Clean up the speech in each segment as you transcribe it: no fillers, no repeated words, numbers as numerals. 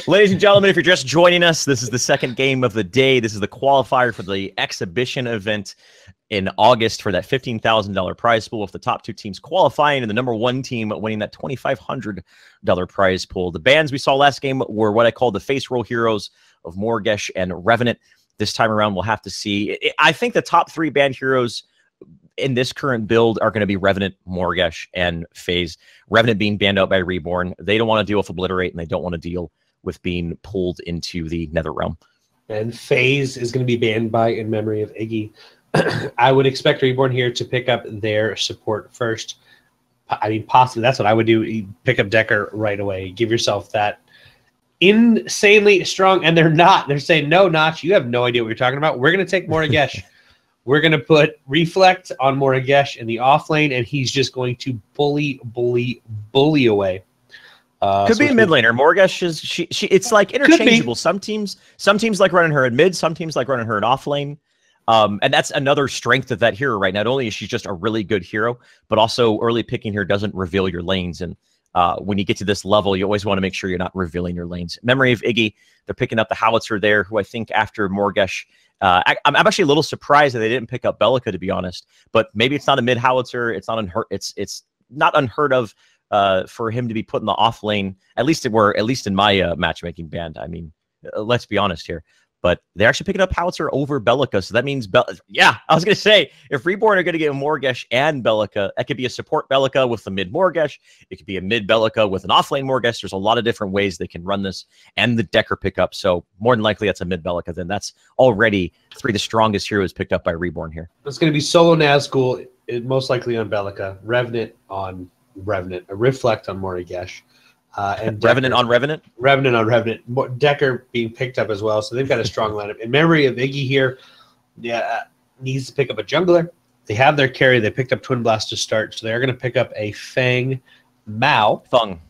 Ladies and gentlemen, if you're just joining us, this is the second game of the day. This is the qualifier for the exhibition event in August for that $15,000 prize pool, with the top two teams qualifying and the number one team winning that $2,500 prize pool. The bands we saw last game were what I call the face roll heroes of Morgesh and Revenant. This time around, we'll have to see. I think the top three band heroes in this current build are going to be Revenant, Morgesh, and FaZe. Revenant being banned out by Reborn. They don't want to deal with Obliterate, and they don't want to deal with being pulled into the Nether Realm. And FaZe is going to be banned by In Memory of Iggy. I would expect Reborn here to pick up their support first. I mean, possibly that's what I would do. You pick up Decker right away. Give yourself that insanely strong. And they're not. They're saying, no, Notch, you have no idea what you're talking about. We're going to take Morgesh. We're going to put Reflect on Morgesh in the off lane, and he's just going to bully away. Could be a mid laner. Morgesh is she. It's like interchangeable. Some teams like running her in mid. Some teams like running her in off lane. And that's another strength of that hero, right? Not only is she just a really good hero, but also early picking her doesn't reveal your lanes. And when you get to this level, you always want to make sure you're not revealing your lanes. Memory of Iggy, they're picking up the Howitzer there, who I think after Morgesh. I'm actually a little surprised that they didn't pick up Bellica, to be honest. But maybe it's not a mid Howitzer. It's not unheard of for him to be put in the off lane. At least in my matchmaking band. I mean, let's be honest here. But they're actually picking up Howitzer over Bellica. So that means, I was going to say, if Reborn are going to get Morgesh and Bellica, that could be a support Bellica with the mid Morgesh. It could be a mid Bellica with an offlane Morgesh. There's a lot of different ways they can run this, and the Decker pickup. So more than likely, that's a mid Bellica. Then that's already three of the strongest heroes picked up by Reborn here. It's going to be solo Nazgul, most likely on Bellica, Revenant on Revenant, a Reflect on Morgesh. And Revenant on Revenant? Revenant on Revenant. Decker being picked up as well, so they've got a strong lineup. In memory of Iggy here, needs to pick up a jungler. They have their carry. They picked up Twin Blast to start, so they're going to pick up a Fang Mao. Fung.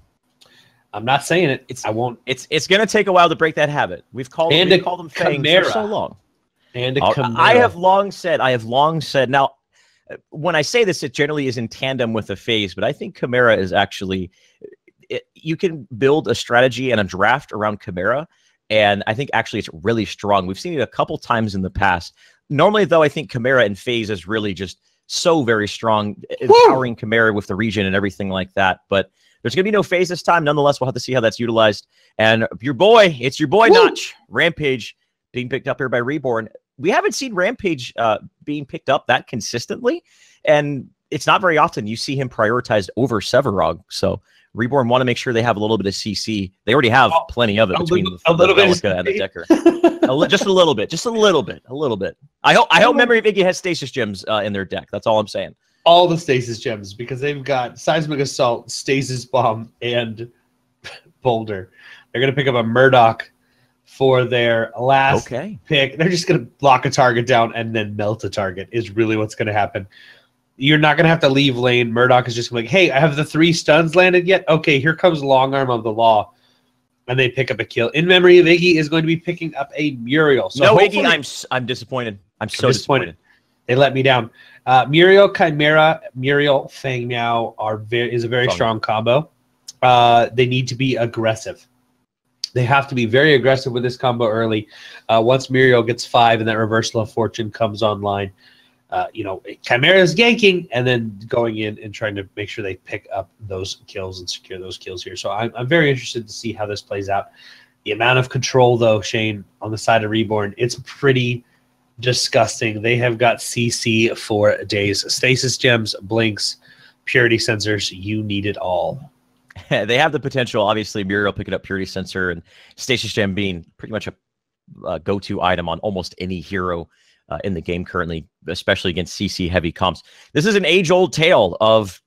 I'm not saying it. I won't. It's going to take a while to break that habit. We've called them Fang for so long. And a Chimera. I have long said. Now, when I say this, it generally is in tandem with the FaZe, but I think Chimera is actually... you can build a strategy and a draft around Chimera, and I think actually it's really strong. We've seen it a couple times in the past. Normally, though, I think Chimera and FaZe is really just so very strong, empowering Chimera with the region and everything like that. But there's going to be no FaZe this time. Nonetheless, we'll have to see how that's utilized. And it's your boy, Notch. Rampage being picked up here by Reborn. We haven't seen Rampage being picked up that consistently, and it's not very often you see him prioritized over Sevarog. So Reborn want to make sure they have a little bit of CC. They already have plenty of it between the Bellica and the Decker. Just a little bit. I hope Memory of Iggy has stasis gems in their deck. That's all I'm saying. All the stasis gems, because they've got Seismic Assault, Stasis Bomb, and Boulder. They're going to pick up a Murdoch for their last pick. They're just going to block a target down and then melt a target is really what's going to happen. You're not going to have to leave lane. Murdoch is just like, hey, I have the 3 stuns landed yet? Okay, here comes Long Arm of the Law. And they pick up a kill. In Memory of Iggy is going to be picking up a Muriel. So no, Iggy, I'm disappointed. I'm so disappointed. They let me down. Muriel, Chimera, Muriel, Fang Miao is a very strong combo. They need to be aggressive. They have to be very aggressive with this combo early. Once Muriel gets 5 and that Reversal of Fortune comes online, Chimera is ganking and then going in and trying to make sure they pick up those kills and secure those kills here. So I'm very interested to see how this plays out. The amount of control, though, Shane, on the side of Reborn, it's pretty disgusting. They have got CC for days. Stasis gems, blinks, purity sensors. You need it all. They have the potential. Obviously, Muriel picking up purity sensor and Stasis gem being pretty much a go-to item on almost any hero in the game currently, especially against CC heavy comps. This is an age-old tale of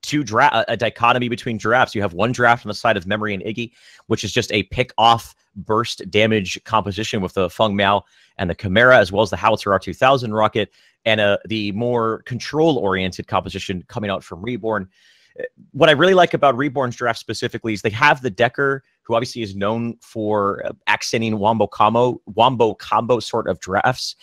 a dichotomy between drafts. You have one draft on the side of Memory and Iggy, which is just a pick-off burst damage composition with the Feng Miao and the Chimera, as well as the Howitzer R2000 rocket, and the more control-oriented composition coming out from Reborn. What I really like about Reborn's draft specifically is they have the Decker, who obviously is known for accenting wombo combo sort of drafts.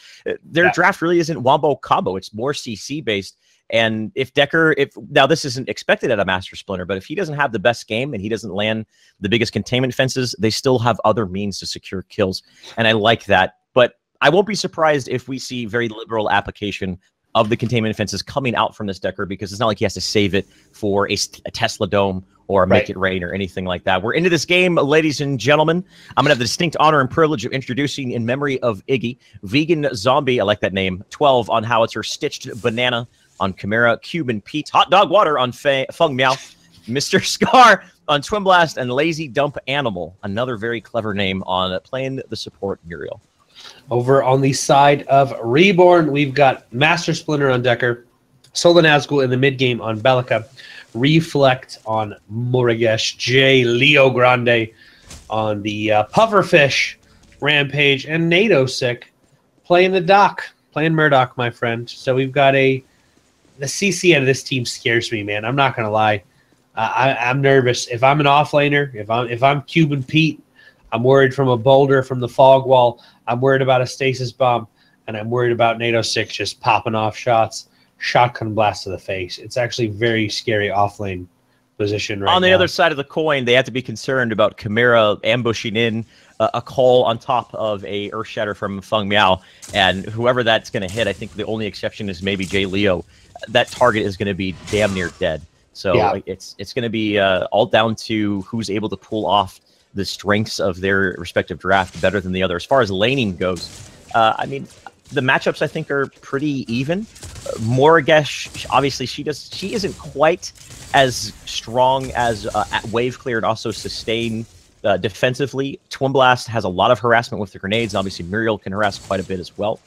Their draft really isn't wombo combo. It's more CC based. And if Decker, now this isn't expected at a Master Splinter, but if he doesn't have the best game and he doesn't land the biggest containment fences, they still have other means to secure kills. And I like that. But I won't be surprised if we see very liberal application of the containment fences coming out from this Decker, because it's not like he has to save it for a Tesla Dome or Make It Rain or anything like that. We're into this game, ladies and gentlemen. I'm going to have the distinct honor and privilege of introducing, in memory of Iggy, Vegan Zombie, I like that name, 12 on Howitzer, Stitched Banana on Chimera, Cuban Pete, Hot Dog Water on Feng Miao, Mr. Scar on Twin Blast, and Lazy Dump Animal, another very clever name, on playing the support Muriel. Over on the side of Reborn, we've got Master Splinter on Decker, Solar Nazgul in the mid game on Bellica, Reflect on Morigesh, J. Leo Grande on the Pufferfish Rampage, and NATO Sick playing the Doc, playing Murdoch, my friend. So we've got the CC out of this team scares me, man. I'm not gonna lie. I'm nervous. If I'm an offlaner, if I'm Cuban Pete, I'm worried from a boulder from the fog wall. I'm worried about a stasis bomb, and I'm worried about NATO 6 just popping off shots, shotgun blast to the face. It's actually very scary offlane position right now. On the other side of the coin, they have to be concerned about Chimera ambushing in a call on top of a Earth Shatter from Feng Miao, and whoever that's going to hit, I think the only exception is maybe J. Leo. That target is going to be damn near dead. So yeah, it's going to be all down to who's able to pull off the strengths of their respective draft better than the other. As far as laning goes, I mean, the matchups I think are pretty even. Morigesh, obviously, she isn't quite as strong as Wave Clear and also sustain defensively. Twin Blast has a lot of harassment with the grenades. Obviously, Muriel can harass quite a bit as well.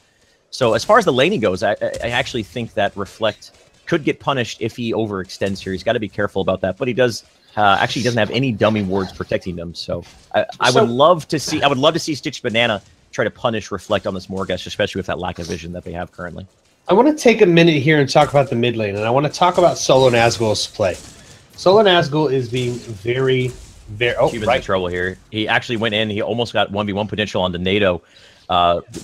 So as far as the laning goes, I actually think that Reflect could get punished if he overextends here. He's got to be careful about that. But he does actually doesn't have any dummy wards protecting him. So I would love to see Stitch Banana try to punish Reflect on this Morigesh, especially with that lack of vision that they have currently. I want to take a minute here and talk about the mid lane, and I want to talk about Solo Nazgul's play. Solo Nazgul is being very, very... Oh, Cuban's in trouble here. He actually went in. He almost got 1v1 potential on the NATO,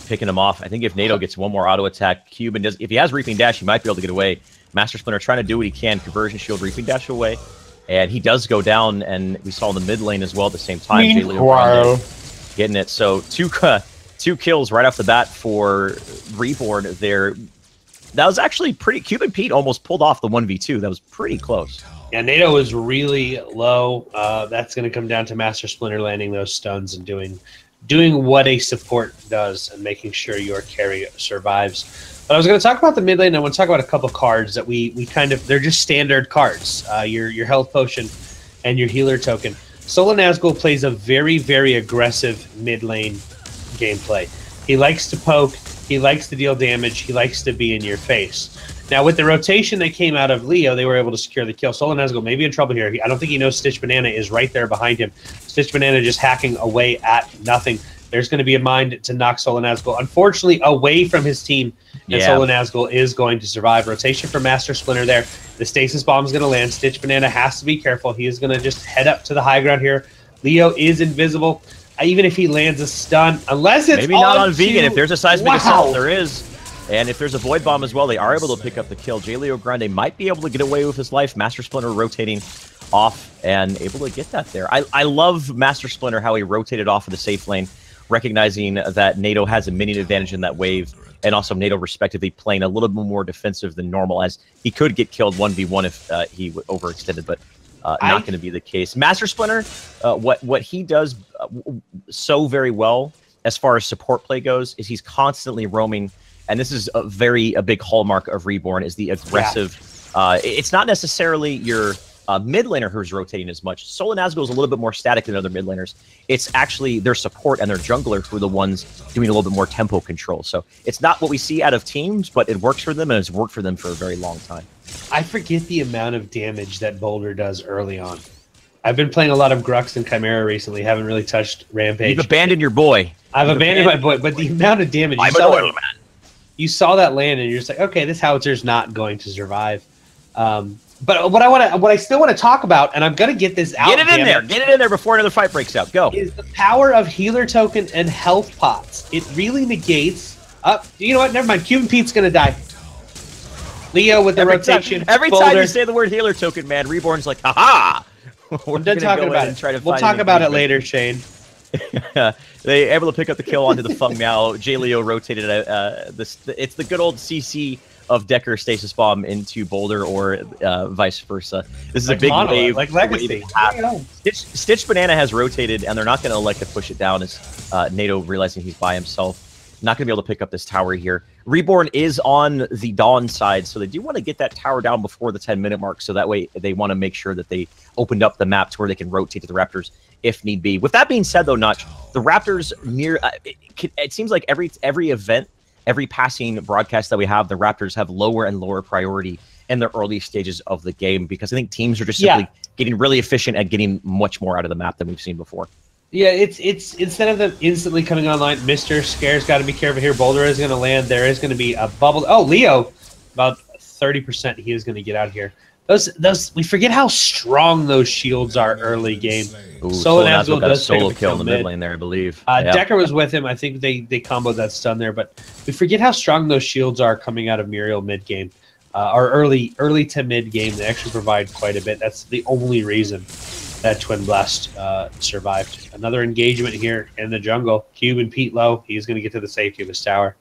picking him off. I think if NATO gets one more auto attack, Cuban does... If he has Reaping Dash, he might be able to get away. Master Splinter trying to do what he can. Conversion Shield, Reaping Dash away. And he does go down, and we saw in the mid lane as well at the same time. Getting it. So two kills right off the bat for Reborn there. That was actually pretty... Cuban Pete almost pulled off the 1v2. That was pretty close. Yeah, NATO is really low. That's going to come down to Master Splinter landing those stuns and doing what a support does and making sure your carry survives. But I was going to talk about the mid lane. I want to talk about a couple cards that we kind of... They're just standard cards. Your health potion and your healer token. Solo Nazgul plays a very, very aggressive mid lane gameplay. He likes to poke. He likes to deal damage. He likes to be in your face. Now, with the rotation that came out of Leo, they were able to secure the kill. Solo Nazgul may be in trouble here. I don't think he knows Stitch Banana is right there behind him. Stitch Banana just hacking away at nothing. There's going to be a mind to knock Solo Nazgul, unfortunately, away from his team. And Solo Nazgul is going to survive. Rotation for Master Splinter there. The stasis bomb is going to land. Stitch Banana has to be careful. He is going to just head up to the high ground here. Leo is invisible. Even if he lands a stun, unless it's maybe not on Vegan. If there's a seismic assault, there is. And if there's a void bomb as well, they are able to pick up the kill. J. Leo Grande might be able to get away with his life. Master Splinter rotating off and able to get that there. I love Master Splinter, how he rotated off of the safe lane, recognizing that NATO has a minion advantage in that wave, and also NATO respectively playing a little bit more defensive than normal, as he could get killed 1v1 if he overextended, but not going to be the case. Master Splinter, what he does so very well as far as support play goes is he's constantly roaming, and this is a big hallmark of Reborn, is the aggressive. It's not necessarily your mid laner who's rotating as much. Solo Nazgul is a little bit more static than other mid laners. It's actually their support and their jungler who are the ones doing a little bit more tempo control. So it's not what we see out of teams, but it works for them, and it's worked for them for a very long time. I forget the amount of damage that Boulder does early on. I've been playing a lot of Grux and Chimera recently. Haven't really touched Rampage. You've abandoned your boy. I've abandoned my boy, but the amount of damage you saw that land, and you're just like, okay, this howither's not going to survive. But what I still want to talk about, and I'm gonna get this out. Get it in there before another fight breaks out. Go. Is the power of healer token and health pots. It really negates. You know what? Never mind. Cuban Pete's gonna die. Leo with the rotation. Every time you say the word healer token, man, Reborn's like, haha! I'm done talking about it. We'll talk about it later, Shane. They able to pick up the kill onto the Feng now. J-Leo rotated it's the good old CC of Decker Stasis Bomb into Boulder or vice versa. This is like a big wave. Like Legacy. Stitch Banana has rotated, and they're not going to elect to push it down as NATO realizing he's by himself. Not going to be able to pick up this tower here. Reborn is on the Dawn side, so they do want to get that tower down before the 10-minute mark, so that way they want to make sure that they opened up the map to where they can rotate to the Raptors if need be. With that being said, though, Notch, the Raptors it seems like every event, every passing broadcast that we have, the Raptors have lower and lower priority in the early stages of the game because I think teams are just simply getting really efficient at getting much more out of the map than we've seen before. Yeah, it's instead of them instantly coming online, Mr. Scare's got to be careful here. Boulder is going to land. There is going to be a bubble. Oh, Leo, about 30% he is going to get out here. Those we forget how strong those shields are early game. Solonazzo got a solo kill in the mid lane there, I believe. Decker was with him. I think they comboed that stun there, but we forget how strong those shields are coming out of Muriel mid game. Or early to mid game, they actually provide quite a bit. That's the only reason that Twin Blast survived. Another engagement here in the jungle. Cube and Pete low. He's going to get to the safety of his tower.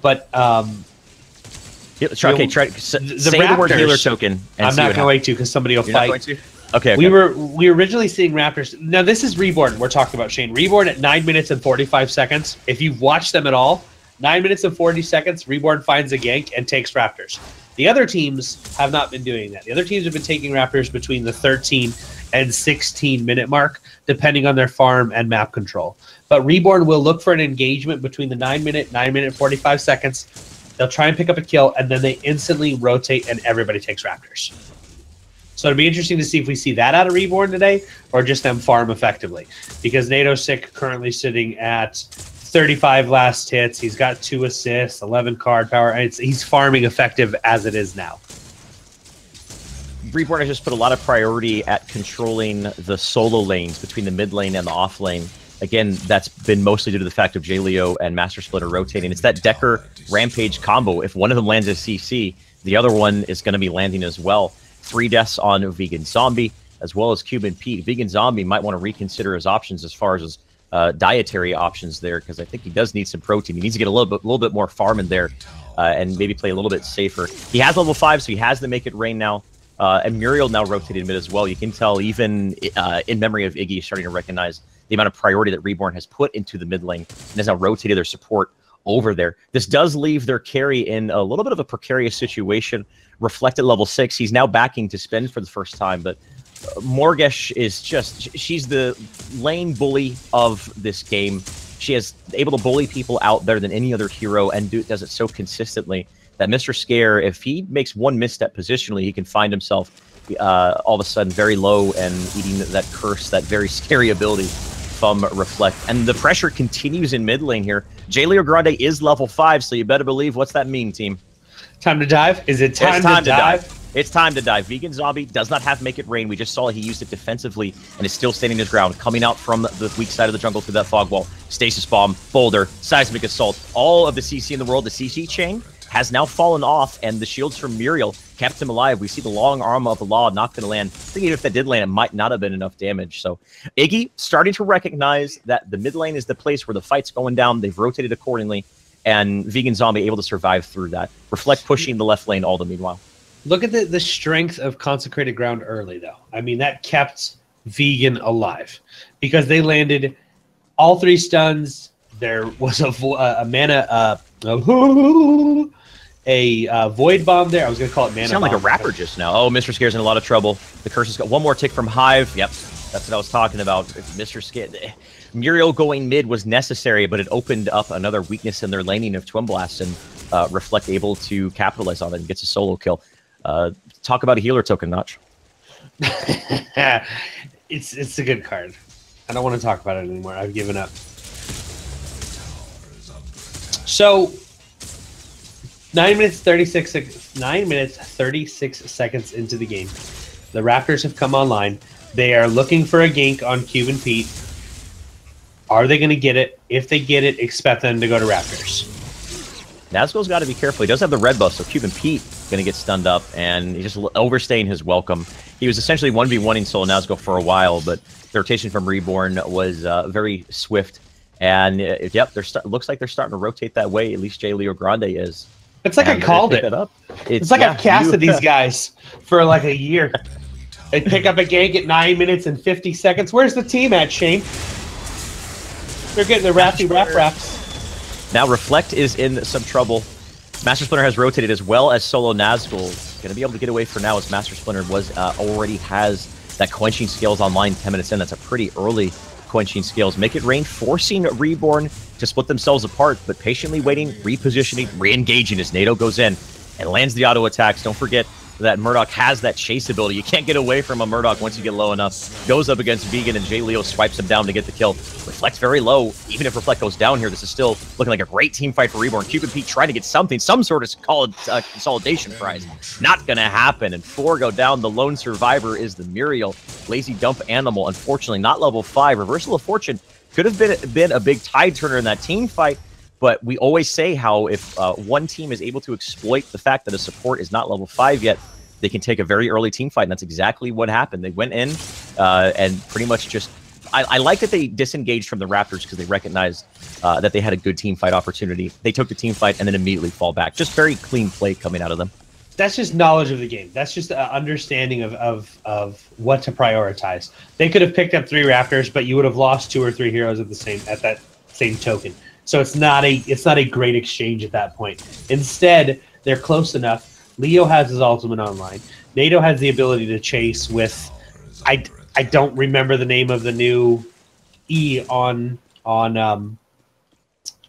But say the word healer token. I'm not going to because somebody will fight. Okay. We were originally seeing Raptors. Now this is Reborn we're talking about, Shane. Reborn at 9 minutes and 45 seconds. If you've watched them at all, 9 minutes and 40 seconds, Reborn finds a gank and takes Raptors. The other teams have not been doing that. The other teams have been taking Raptors between the 13 and 16 minute mark, depending on their farm and map control. But Reborn will look for an engagement between the 9 minute 45 seconds. They'll try and pick up a kill, and then they instantly rotate, and everybody takes Raptors. So it'll be interesting to see if we see that out of Reborn today, or just them farm effectively. Because NATO Sick currently sitting at 35 last hits. He's got 2 assists, 11 card power. He's farming effective as it is now. Reborn has just put a lot of priority at controlling the solo lanes between the mid lane and the off lane. Again, that's been mostly due to the fact of J-Leo and Master Splitter rotating. It's that Decker Rampage combo. If one of them lands a CC, the other one is going to be landing as well. 3 deaths on Vegan Zombie, as well as Cuban Pete. Vegan Zombie might want to reconsider his options as far as his dietary options there, because I think he does need some protein. He needs to get a little bit more farm in there and maybe play a little bit safer. He has level 5, so he has the Make It Rain now. And Muriel now rotated mid as well. You can tell even in memory of Iggy starting to recognize the amount of priority that Reborn has put into the mid lane and has now rotated their support over there. This does leave their carry in a little bit of a precarious situation. Reflect at level 6. He's now backing to spend for the first time, but Morgesh is she's the lane bully of this game. She is able to bully people out better than any other hero and does it so consistently that Mr. Scare, if he makes one misstep positionally, he can find himself all of a sudden very low and eating that curse, that very scary ability from Reflect. And the pressure continues in mid lane here. J-Leo Grande is level 5, so you better believe what's that mean, team? Time to dive? Is it time to dive? It's time to dive. Vegan Zombie does not have Make It Rain. We just saw he used it defensively and is still standing his ground, coming out from the weak side of the jungle through that fog wall. Stasis Bomb, Boulder, Seismic Assault, all of the CC in the world. The CC chain has now fallen off, and the shields from Muriel kept him alive. We see the long arm of the law not going to land. I think even if that did land, it might not have been enough damage. So Iggy starting to recognize that the mid lane is the place where the fight's going down. They've rotated accordingly, and Vegan Zombie able to survive through that. Reflect pushing the left lane all the meanwhile. Look at the strength of Consecrated Ground early, though. I mean, that kept Vegan alive because they landed all 3 stuns. There was a mana, a void bomb there. I was going to call it mana. You sound like a rapper just now. Oh, Mr. Scare's in a lot of trouble. The curse has got one more tick from Hive. Yep, that's what I was talking about. Mr. Scare. Muriel going mid was necessary, but it opened up another weakness in their laning of Twin Blast, and Reflect able to capitalize on it and gets a solo kill. Talk about a healer token, Notch. It's a good card. I don't want to talk about it anymore. I've given up. So 9 minutes 36 seconds into the game. The Raptors have come online. They are looking for a gank on Cube and Pete. Are they going to get it? If they get it, expect them to go to Raptors. Nazgul's got to be careful. He does have the red buff, so Cuban Pete going to get stunned up, and he's just overstaying his welcome. He was essentially 1v1ing Solo Nazgul for a while, but the rotation from Reborn was very swift. And yep, looks like they're starting to rotate that way. At least J. Leo Grande is. It's like I called it. It's like I've casted these guys for like a year. They pick up a gank at 9 minutes and 50 seconds. Where's the team at, Shane? They're getting the raps. Now Reflect is in some trouble. Master Splinter has rotated as well as Solo Nazgul. Going to be able to get away for now as Master Splinter already has that quenching skills online 10 minutes in. That's a pretty early quenching skills. Make it rain, forcing Reborn to split themselves apart, but patiently waiting, repositioning, re-engaging as NATO goes in and lands the auto attacks. Don't forget that Murdoch has that chase ability. You can't get away from a Murdoch once you get low enough. Goes up against Vegan, and J. Leo swipes him down to get the kill. Reflect very low. Even if Reflect goes down here, this is still looking like a great team fight for Reborn. Cuban Pete trying to get some sort of consolidation prize. Not going to happen, and 4 go down. The lone survivor is the Muriel. Lazy Dump Animal, unfortunately, not level 5. Reversal of Fortune could have been a big tide turner in that team fight. But we always say how if one team is able to exploit the fact that a support is not level 5 yet, they can take a very early team fight, and that's exactly what happened. They went in and pretty much just... I like that they disengaged from the Raptors because they recognized that they had a good team fight opportunity. They took the team fight and then immediately fall back. Just very clean play coming out of them. That's just knowledge of the game. That's just an understanding of what to prioritize. They could have picked up 3 Raptors, but you would have lost 2 or 3 heroes at that same token. So it's not a great exchange at that point. Instead, they're close enough. Leo has his ultimate online. NATO has the ability to chase with, I don't remember the name of the new E on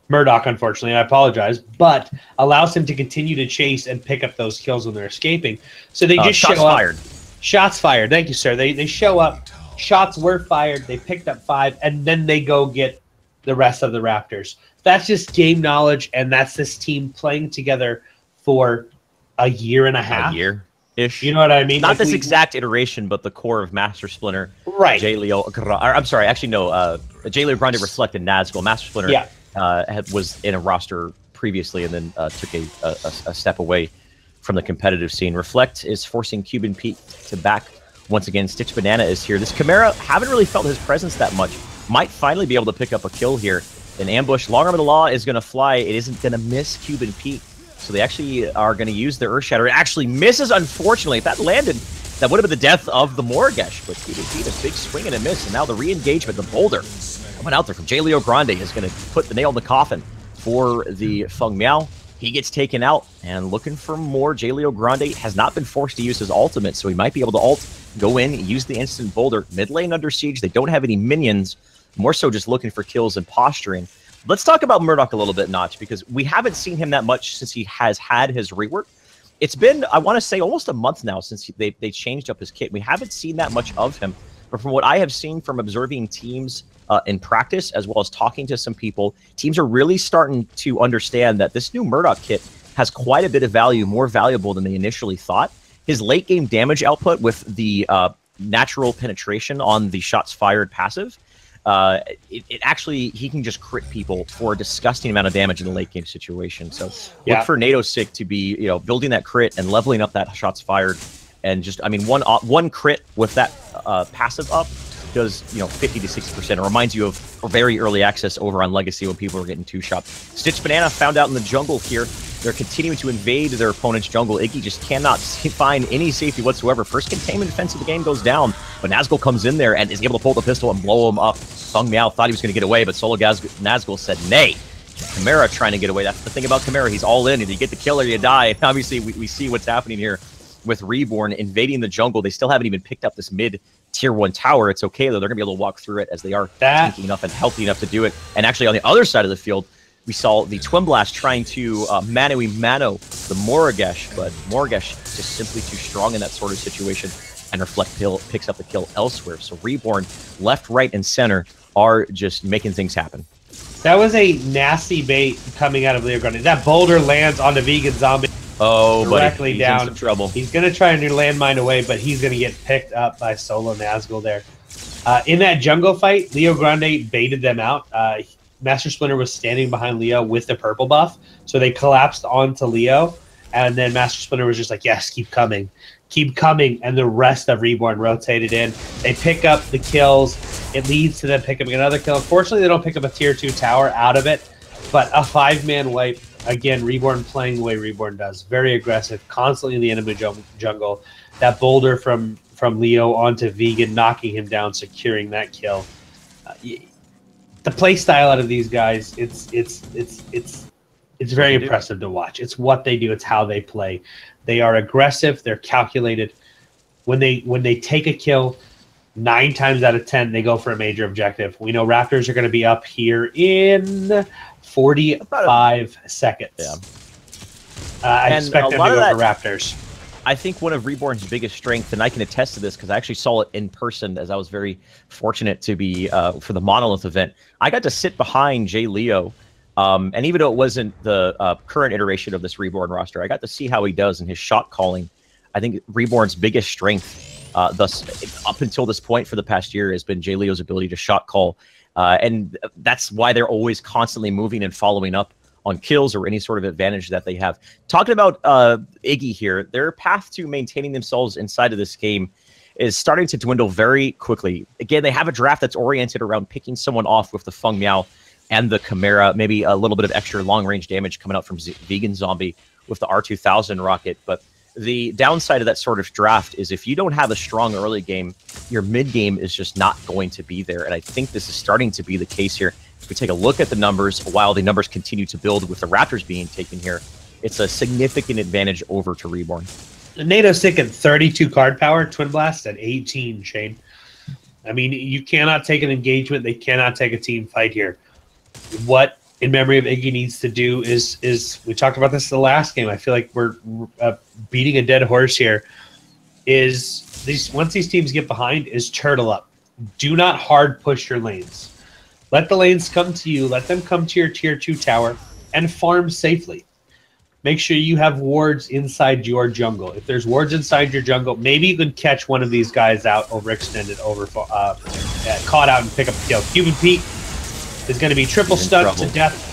Murdoch, unfortunately. I apologize, but allows him to continue to chase and pick up those kills when they're escaping. So they just show up. Shots fired. Thank you, sir. They show up. Shots were fired. They picked up 5, and then they go get the rest of the Raptors. That's just game knowledge, and that's this team playing together for a year and a half. A year-ish. You know what I mean? Not this exact iteration, but the core of Master Splinter. Right. J. Leo... I'm sorry, actually, no. J. Leo Grande reflected Nazgul. Master Splinter was in a roster previously and then took a step away from the competitive scene. Reflect is forcing Cuban Pete to back once again. Stitch Banana is here. This Chimera, haven't really felt his presence that much. Might finally be able to pick up a kill here. An ambush. Long Arm of the Law is going to fly. It isn't going to miss Cuban Pete. So they actually are going to use their Earth Shatter. It actually misses, unfortunately. If that landed, that would have been the death of the Morgesh. But Cuban Pete, a big swing and a miss. And now the re-engagement, the boulder coming out there from J. Leo Grande is going to put the nail in the coffin for the Feng Miao. He gets taken out and looking for more. J. Leo Grande has not been forced to use his ultimate, so he might be able to ult, go in, use the instant boulder. Mid lane under siege. They don't have any minions. More so just looking for kills and posturing. Let's talk about Murdoch a little bit, Notch, because we haven't seen him that much since he has had his rework. It's been, I want to say, almost a month now since they changed up his kit. We haven't seen that much of him. But from what I have seen from observing teams in practice, as well as talking to some people, teams are really starting to understand that this new Murdoch kit has quite a bit of value, more valuable than they initially thought. His late game damage output with the natural penetration on the shots fired passive, it actually, he can just crit people for a disgusting amount of damage in the late game situation. So look for NATO Sick to be, building that crit and leveling up that shots fired. And just, I mean, one crit with that passive up does, 50 to 60%. It reminds you of very early access over on Legacy when people were getting 2-shot. Stitch Banana found out in the jungle here. They're continuing to invade their opponent's jungle. Iggy just cannot find any safety whatsoever. First containment defense of the game goes down, but Nazgul comes in there and is able to pull the pistol and blow him up. Feng Miao thought he was going to get away, but Solo Nazgul said nay. Chimera trying to get away. That's the thing about Chimera. He's all in. Either you get the kill or you die. And obviously, we see what's happening here with Reborn invading the jungle. They still haven't even picked up this mid tier 1 tower. It's okay, though. They're going to be able to walk through it as they are tanky enough and healthy enough to do it. And actually, on the other side of the field, we saw the Twin Blast trying to mano the Morgesh, but Morgesh just simply too strong in that sort of situation, and Reflect picks up the kill elsewhere. So Reborn, left, right, and center are just making things happen. That was a nasty bait coming out of Leo Grande. That boulder lands on the vegan zombie. Oh, directly buddy, he's down. in some trouble. He's going to try and landmine away, but he's going to get picked up by Solo Nazgul there. In that jungle fight, Leo Grande baited them out. Master Splinter was standing behind Leo with the purple buff, so they collapsed onto Leo, and then Master Splinter was just like, yes, keep coming, and the rest of Reborn rotated in. They pick up the kills. It leads to them picking another kill. Unfortunately, they don't pick up a tier 2 tower out of it, but a 5-man wipe. Again, Reborn playing the way Reborn does. Very aggressive, constantly in the enemy jungle. That boulder from Leo onto Vegan, knocking him down, securing that kill. The play style out of these guys, it's very impressive to watch. It's what they do. It's how they play. They are aggressive. They're calculated. When they take a kill, 9 times out of 10 they go for a major objective. We know Raptors are going to be up here in 45 seconds. Yeah. I expect them to go for Raptors. I think one of Reborn's biggest strengths, and I can attest to this because I actually saw it in person as I was very fortunate to be for the Monolith event. I got to sit behind Jay Leo, and even though it wasn't the current iteration of this Reborn roster, I got to see how he does in his shot calling. I think Reborn's biggest strength thus up until this point for the past year has been Jay Leo's ability to shot call, and that's why they're always constantly moving and following up on kills or any sort of advantage that they have. Talking about Iggy here, their path to maintaining themselves inside of this game is starting to dwindle very quickly. Again, they have a draft that's oriented around picking someone off with the Feng Miao and the Chimera, maybe a little bit of extra long-range damage coming out from Vegan Zombie with the R2000 rocket. But the downside of that sort of draft is if you don't have a strong early game, your mid game is just not going to be there. And I think this is starting to be the case here. If we take a look at the numbers, while the numbers continue to build with the Raptors being taken here, it's a significant advantage over to Reborn. NATO sick at 32 card power, Twin Blast at 18, Shane. I mean, you cannot take an engagement. They cannot take a team fight here. What In Memory of Iggy needs to do is we talked about this in the last game. I feel like we're beating a dead horse here. Once these teams get behind, is turtle up. Do not hard push your lanes. Let the lanes come to you. Let them come to your tier 2 tower and farm safely. Make sure you have wards inside your jungle. If there's wards inside your jungle, maybe you can catch one of these guys out, overextended, caught out and pick up a kill. Cuban Pete is going to be triple stunned to death.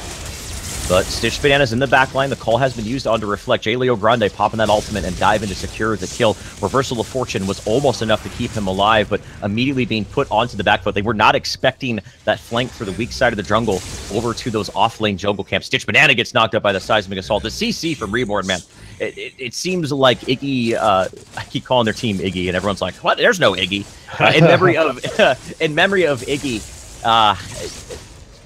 But Stitch Banana's in the back line. The call has been used on to reflect. J. Leo Grande popping that ultimate and diving to secure the kill. Reversal of Fortune was almost enough to keep him alive, but immediately being put onto the back foot. They were not expecting that flank for the weak side of the jungle over to those off-lane jungle camps. Stitch Banana gets knocked up by the seismic assault. The CC from Reborn, man. It seems like Iggy, I keep calling their team Iggy, and everyone's like, what? There's no Iggy. In memory of Iggy,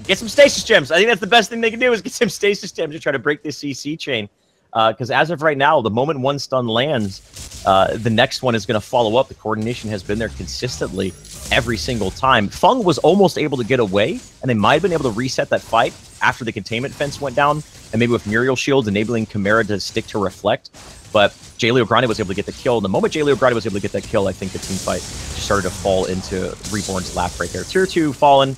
get some stasis gems. I think that's the best thing they can do is get some stasis gems to try to break this CC chain. Because as of right now, the moment one stun lands, the next one is going to follow up. The coordination has been there consistently every single time. Feng was almost able to get away, and they might have been able to reset that fight after the containment fence went down, and maybe with Muriel shields enabling Chimera to stick to reflect. But J. Leo Grande was able to get the kill. And the moment J. Leo Grande was able to get that kill, I think the team fight just started to fall into Reborn's lap right there. Tier 2 fallen.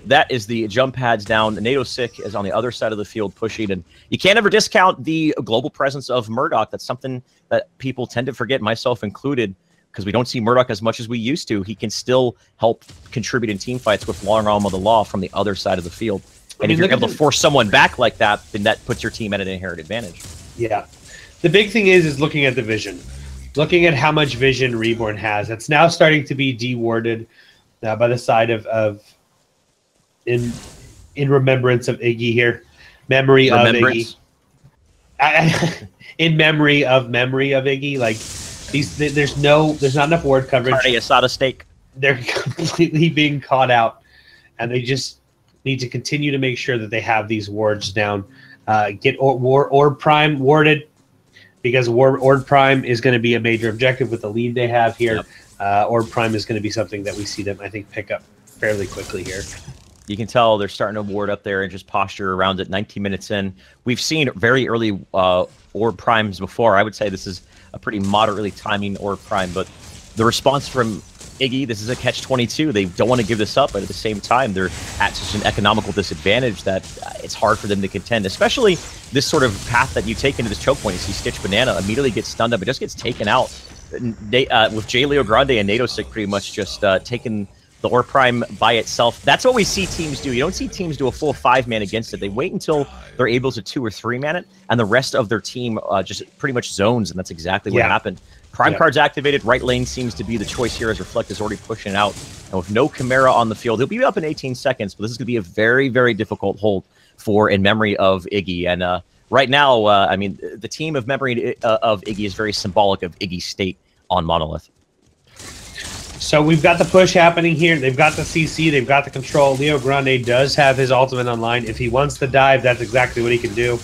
That is the jump pads down. NATO Sick is on the other side of the field pushing, and you can't ever discount the global presence of Murdoch. That's something that people tend to forget, myself included, because we don't see Murdoch as much as we used to. He can still help contribute in team fights with Long Arm of the Law from the other side of the field. And if you're able to force someone back like that, then that puts your team at an inherent advantage. Yeah. The big thing is looking at the vision. Looking at how much vision Reborn has. It's now starting to be dewarded by the side of in remembrance of Iggy here. Memory of Iggy. In memory of Iggy. Like there's not enough ward coverage. Carne asada steak. They're completely being caught out, and they just need to continue to make sure that they have these wards down. Get Orb Prime warded, because Orb Prime is going to be a major objective with the lead they have here. Yep. Orb Prime is going to be something that we see them, I think, pick up fairly quickly here. You can tell they're starting to ward up there and just posture around it 19 minutes in. We've seen very early Orb Primes before. I would say this is a pretty moderately timing Orb Prime, but the response from Iggy, this is a catch-22. They don't want to give this up, but at the same time, they're at such an economical disadvantage that it's hard for them to contend, especially this sort of path that you take into this choke point. You see Stitch Banana immediately gets stunned up. It just gets taken out. With J. Leo Grande and NATO Sick pretty much just taking The Orb Prime by itself, that's what we see teams do. You don't see teams do a full 5-man against it. They wait until they're able to 2 or 3-man it, and the rest of their team just pretty much zones, and that's exactly what happened. Prime card's activated. Right lane seems to be the choice here as Reflect is already pushing out. And with no Chimera on the field, he'll be up in 18 seconds, but this is going to be a very, very difficult hold for In Memory of Iggy. And right now, I mean, the team of Memory of Iggy is very symbolic of Iggy's state on Monolith. So we've got the push happening here. They've got the CC. They've got the control. Leo Grande does have his ultimate online. If he wants to dive, that's exactly what he can do.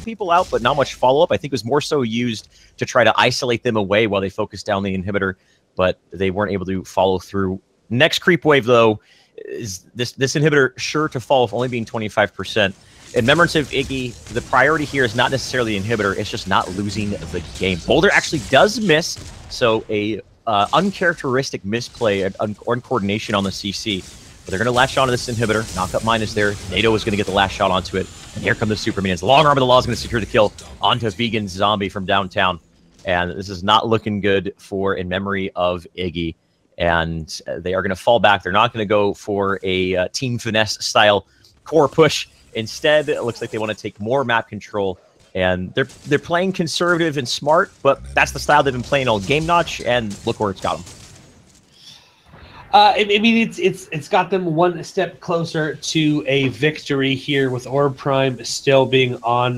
People out, but not much follow-up. I think it was more so used to try to isolate them away while they focused down the inhibitor, but they weren't able to follow through. Next creep wave, though, is this inhibitor sure to fall with only being 25%. In remembrance of Iggy, the priority here is not necessarily the inhibitor, it's just not losing the game. Boulder actually does miss, so a uncharacteristic misplay or uncoordination on the CC. But they're going to latch onto this inhibitor. Knockup mine is there. NATO is going to get the last shot onto it. And here come the Super Minions. Long Arm of the Law is going to secure the kill onto Vegan Zombie from downtown. And this is not looking good for In Memory of Iggy. And they are going to fall back. They're not going to go for a Team Finesse style core push. Instead, it looks like they want to take more map control. And they're playing conservative and smart, but that's the style they've been playing all game notch. And look where it's got them. I mean, it's got them one step closer to a victory here with Orb Prime still being on.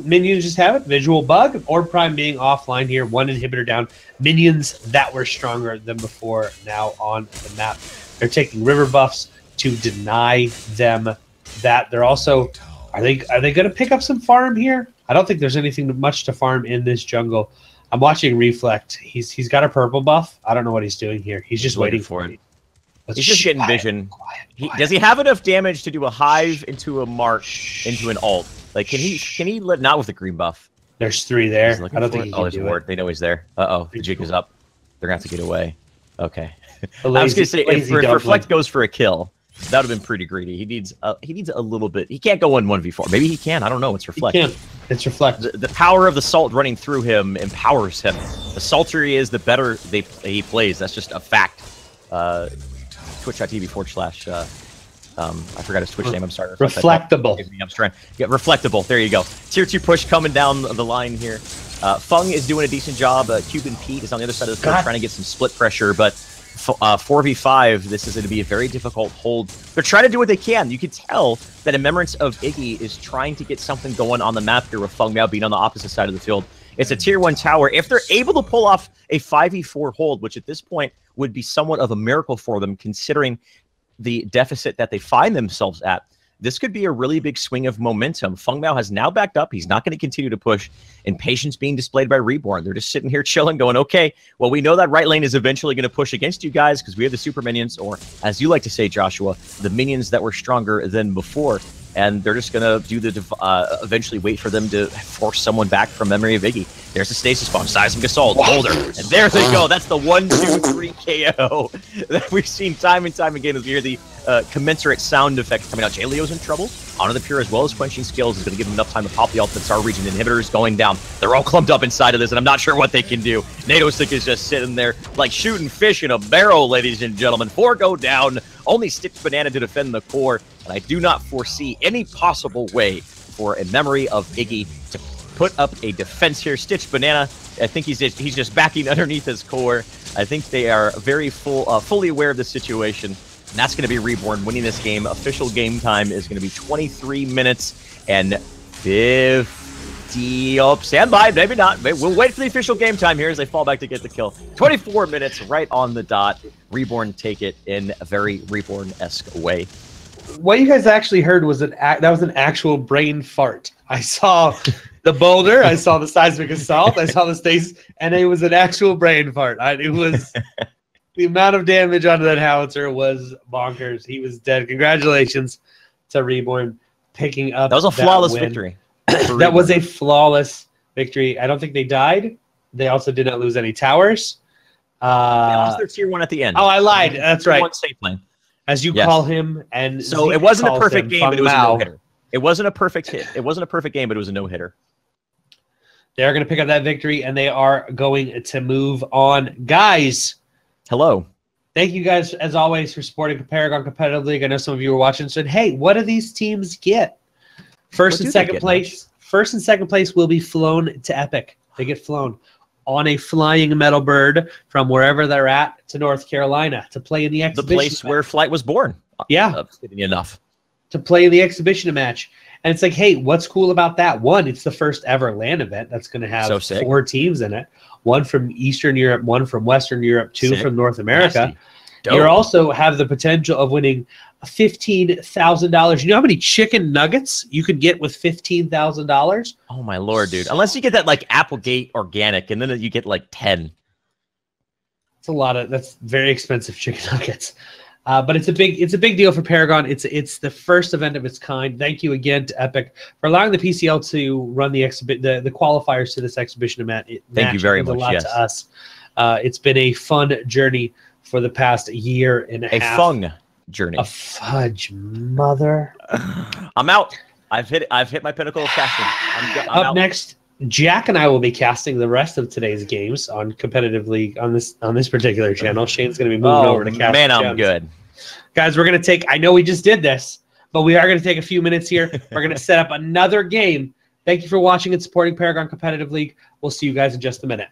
Minions just have it. Visual bug. Orb Prime being offline here. 1 inhibitor down. Minions that were stronger than before now on the map. They're taking river buffs to deny them that. They're also, are they going to pick up some farm here? I don't think there's anything much to farm in this jungle. I'm watching Reflect. He's got a purple buff. I don't know what he's doing here. He's just waiting for it. He's just getting vision. Does he have enough damage to do a hive into a march into an ult? Like, can he let not with the green buff? There's 3 there. I don't think he can do it. They know he's there. The jig is up. They're gonna have to get away. Okay. I was gonna say if Reflect goes for a kill, that would have been pretty greedy. He needs a little bit. He can't go in 1v4. Maybe he can. I don't know. It's Reflect. He can. It's Reflect. The power of the salt running through him empowers him. The saltier he is, the better he plays. That's just a fact. Twitch.tv/. I forgot his Twitch name. I'm sorry. Reflectable. I'm trying. Yeah, Reflectable. There you go. Tier 2 push coming down the line here. Fung is doing a decent job. Cuban Pete is on the other side of the field trying to get some split pressure, but 4v5, this is going to be a very difficult hold. They're trying to do what they can. You can tell that In Remembrance of Iggy is trying to get something going on the map here with Fung now being on the opposite side of the field. It's a tier 1 tower. If they're able to pull off a 5v4 hold, which at this point would be somewhat of a miracle for them considering the deficit that they find themselves at, this could be a really big swing of momentum. Feng Mao has now backed up. He's not going to continue to push. And patience being displayed by Reborn. They're just sitting here chilling, going, okay, well, we know that right lane is eventually going to push against you guys because we have the super minions, or as you like to say, Joshua, the minions that were stronger than before. And they're just going to do the eventually wait for them to force someone back from Memory of Iggy. There's the stasis bomb, Seismic Assault, Boulder, and there they go. That's the 1-2-3 KO that we've seen time and time again as we hear the commensurate sound effects coming out. J-Leo's in trouble. Honor the Pure, as well as Quenching Skills, is going to give them enough time to pop the ultimate Star Region inhibitors going down. They're all clumped up inside of this, and I'm not sure what they can do. NATO Stick is just sitting there like shooting fish in a barrel, ladies and gentlemen. 4 go down. Only Stitched Banana to defend the core, and I do not foresee any possible way for In Memory of Iggy to put up a defense here. Stitched Banana, I think he's just backing underneath his core. I think they are very fully aware of the situation, and that's going to be Reborn winning this game. Official game time is going to be 23 minutes and 50. Oh, stand by, maybe not. We'll wait for the official game time here as they fall back to get the kill. 24 minutes right on the dot. Reborn take it in a very Reborn-esque way. What you guys actually heard was that was an actual brain fart. I saw the boulder, I saw the seismic assault, I saw the stasis, and it was an actual brain fart. It was the amount of damage onto that howitzer was bonkers. He was dead. Congratulations to Reborn picking up. That was a flawless victory. That was a flawless victory. I don't think they died. They also did not lose any towers. They lost their tier 1 at the end. Oh, I lied. That's right. One safe lane. As you call him, and so Zeke it wasn't a perfect game, but it was a Mao. no-hitter. It wasn't a perfect hit. It wasn't a perfect game, but it was a no-hitter. They're going to pick up that victory, and they are going to move on. Guys, Hello. Thank you guys, as always, for supporting Paragon Competitive League. I know some of you were watching and said, hey, what do these teams get? First and second place will be flown to Epic. They get flown on a flying metal bird from wherever they're at to North Carolina to play in the exhibition. The place where Flight was born. Yeah. Enough. To play in the exhibition match. And it's like, hey, what's cool about that? One, it's the first ever LAN event that's going to have 4 teams in it. One from Eastern Europe, one from Western Europe, 2 from North America. You also have the potential of winning $15,000. You know how many chicken nuggets you could get with $15,000? Oh my Lord, dude! Unless you get that like Applegate organic, and then you get like 10. It's a lot of. That's very expensive chicken nuggets. But it's a big deal for Paragon. It's the first event of its kind. Thank you again to Epic for allowing the PCL to run the qualifiers to this exhibition event. Thank you very much. A lot to us. It's been a fun journey for the past year and a half. A fun journey. A fudge mother. I'm out. I've hit my pinnacle of casting. I'm Up next, Jack and I will be casting the rest of today's games on Competitive League on this particular channel. Shane's going to be moving over to casting. Man, I'm good. Guys, we're going to take, I know we just did this, but we are going to take a few minutes here. We're going to set up another game. Thank you for watching and supporting Paragon Competitive League. We'll see you guys in just a minute.